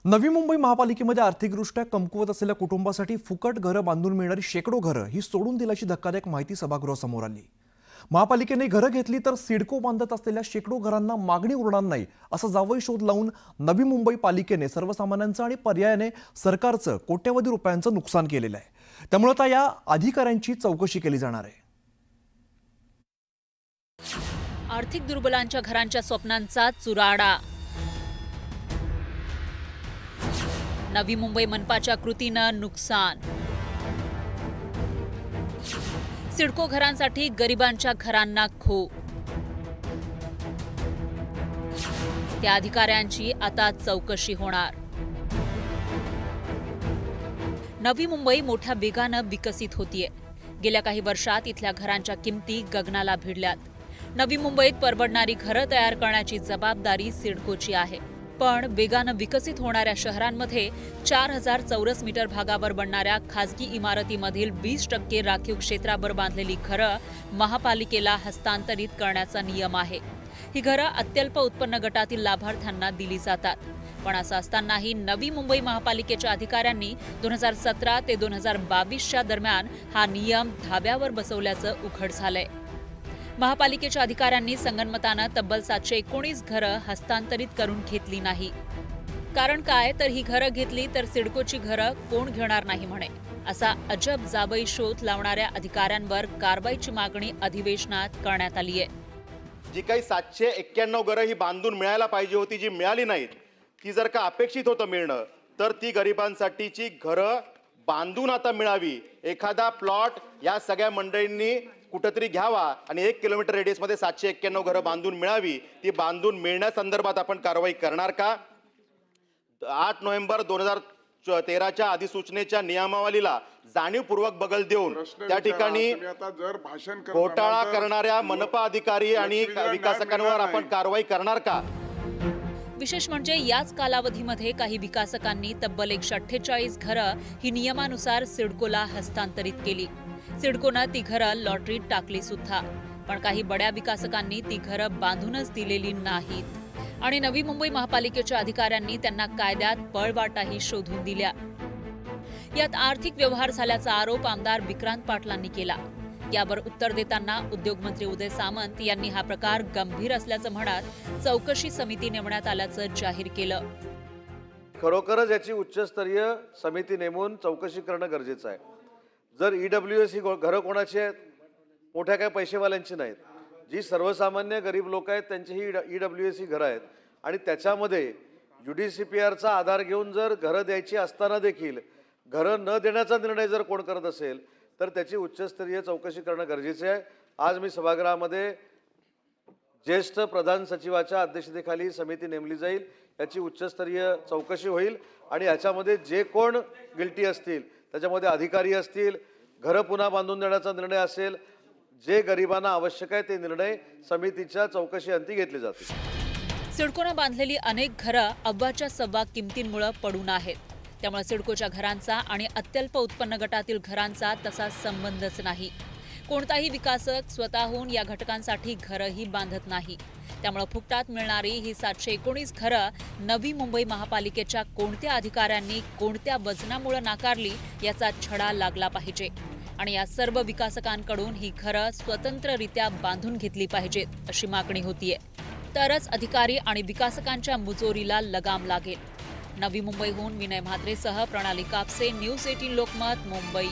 नवी मुंबई महापालिकेमध्ये आर्थिकदृष्ट्या कमकुवत असलेल्या कुटुंबासाठी फुकट घरं बांधून मिळणारी शेकडो घरं ही सोडून दिल्याची धक्कादायक माहिती सभागृहासमोर आली। महापालिकेने घरं घेतली तर सिडको बांधत असलेल्या शेकडो घरांना मागणी उरणार नाही असा जावई शोध लावून नवी मुंबई पालिकेने सर्वसामान्यांचं आणि पर्यायाने सरकारचं कोट्यवधी रुपयांचं नुकसान केलेलं आहे। त्यामुळे आता या अधिकाऱ्यांची चौकशी केली जाणार आहे। आर्थिक दुर्बलांच्या घरांच्या स्वप्नांचा चुराडा। नवी मुंबई मनपाच्या कृतीनं नुकसान। सिडको घरांसाठी गरिबांच्या घरांना खो। त्या अधिकाऱ्यांची आता चौकशी होणार। नवी मुंबई मोठ्या वेगानं विकसित होतीये। गेल्या काही वर्षात इथल्या घरांच्या किमती गगनाला भिडल्यात। नवी मुंबईत परवडणारी घरं तयार करण्याची जबाबदारी सिडकोची आहे। पण वेगानं विकसित होणाऱ्या शहरांमध्ये 4000 चौरस मीटर भागावर बनणाऱ्या खासगी इमारतीमधील 20% राखीव क्षेत्रावर बांधलेली घरं महापालिकेला हस्तांतरित करण्याचा नियम आहे। ही घरं अत्यल्प उत्पन्न गटातील लाभार्थ्यांना दिली जातात। पण असं असतानाही नवी मुंबई महापालिकेच्या अधिकाऱ्यांनी 2017 ते 2022च्या दरम्यान हा नियम धाब्यावर बसवल्याचं उघड झालंय। महापालिकेच्या अधिकाऱ्यांनी संगनमतानं तब्बल 719 घरं हस्तांतरित करून घेतली नाही। कारण काय तर ही घरं घेतली तर सिडकोची घरं कोण घेणार नाही म्हणे असा अजब जावई शोध लावणाऱ्या अधिकाऱ्यांवर कारवाईची मागणी अधिवेशनात करण्यात आली आहे। जी काही 791 घरं ही बांधून मिळायला पाहिजे होती, जी मिळाली नाहीत, ती जर का अपेक्षित होतं मिळणं, तर ती गरिबांसाठीची घरं बांधून आता मिळावी। एखादा प्लॉट या सगळ्या मंडळींनी कुठेतरी घ्यावा आणि 1 किलोमीटर रेडियसमध्ये 791 घरं बांधून मिळावी। ती बांधून मिळण्यासंदर्भात आपण कारवाई करणार का? 8 नोव्हेंबर 2013च्या अधिसूचनेच्या नियमावलीला जाणीवपूर्वक बगल देऊन त्या ठिकाणी घोटाळा करणाऱ्या मनपा अधिकारी आणि विकासकांवर आपण कारवाई करणार का? विशेष म्हणजे याच कालावधीमध्ये काही विकासकांनी तब्बल 148 घरं ही नियमानुसार सिडकोला हस्तांतरित केली। सिडकोनं ती घरं लॉटरीत टाकली सुद्धा। पण काही बड्या विकासकांनी ती घरं बांधूनच दिलेली नाहीत आणि नवी मुंबई महापालिकेच्या अधिकाऱ्यांनी त्यांना कायद्यात पळवाटाही शोधून दिल्या। यात आर्थिक व्यवहार झाल्याचा आरोप आमदार विक्रांत पाटलांनी केला। यावर उत्तर देताना उद्योगमंत्री उदय सामंत यांनी हा प्रकार गंभीर असल्याचं म्हणत चौकशी समिती नेमण्यात आल्याचं जाहीर केलं। खरोखरच याची उच्चस्तरीय समिती नेमून चौकशी करणं गरजेचं आहे। जर ईडब्ल्यूएस ही घरं कोणाची आहेत? मोठ्या काय पैसेवाल्यांची नाहीत। जी सर्वसामान्य गरीब लोक आहेत त्यांची ही ईडब्ल्यूएस ही घरं आहेत आणि त्याच्यामध्ये UDCPRचा आधार घेऊन जर घरं द्यायची असताना देखील घरं न देण्याचा निर्णय जर कोण करत असेल तर त्याची उच्चस्तरीय चौकशी करणं गरजेचं आहे। आज मी सभागृहामध्ये ज्येष्ठ प्रधान सचिवाच्या अध्यक्षतेखाली समिती नेमली जाईल। याची उच्चस्तरीय चौकशी होईल आणि याच्यामध्ये जे कोण गिल्टी असतील, त्याच्यामध्ये अधिकारी असतील, घरं पुन्हा बांधून देण्याचा निर्णय असेल, जे गरिबांना आवश्यक आहे ते निर्णय समितीच्या चौकशी अंती घेतले जातील। सिडकोनं बांधलेली अनेक घरं अव्वाच्या सव्वा किमतींमुळे पडून आहेत। त्यामुळे सिडकोच्या घरांचा आणि अत्यल्प उत्पन्न गटातील घरांचा तसा संबंधच नाही। कोणताही विकासक स्वतःहून या घटकांसाठी घरंही बांधत नाही। त्यामुळे फुकटात मिळणारी ही 719 घरं नवी मुंबई महापालिकेच्या कोणत्या अधिकाऱ्यांनी कोणत्या वजनामुळे नाकारली याचा छडा लागला पाहिजे आणि या सर्व विकासकांकडून ही घरं स्वतंत्ररित्या बांधून घेतली पाहिजेत अशी मागणी होतीये। तरच अधिकारी आणि विकासकांच्या मुजोरीला लगाम लागेल। नवी मुंबईहून विनय म्हात्रेसह प्रणाली कापसे, न्यूज 18 लोकमत, मुंबई।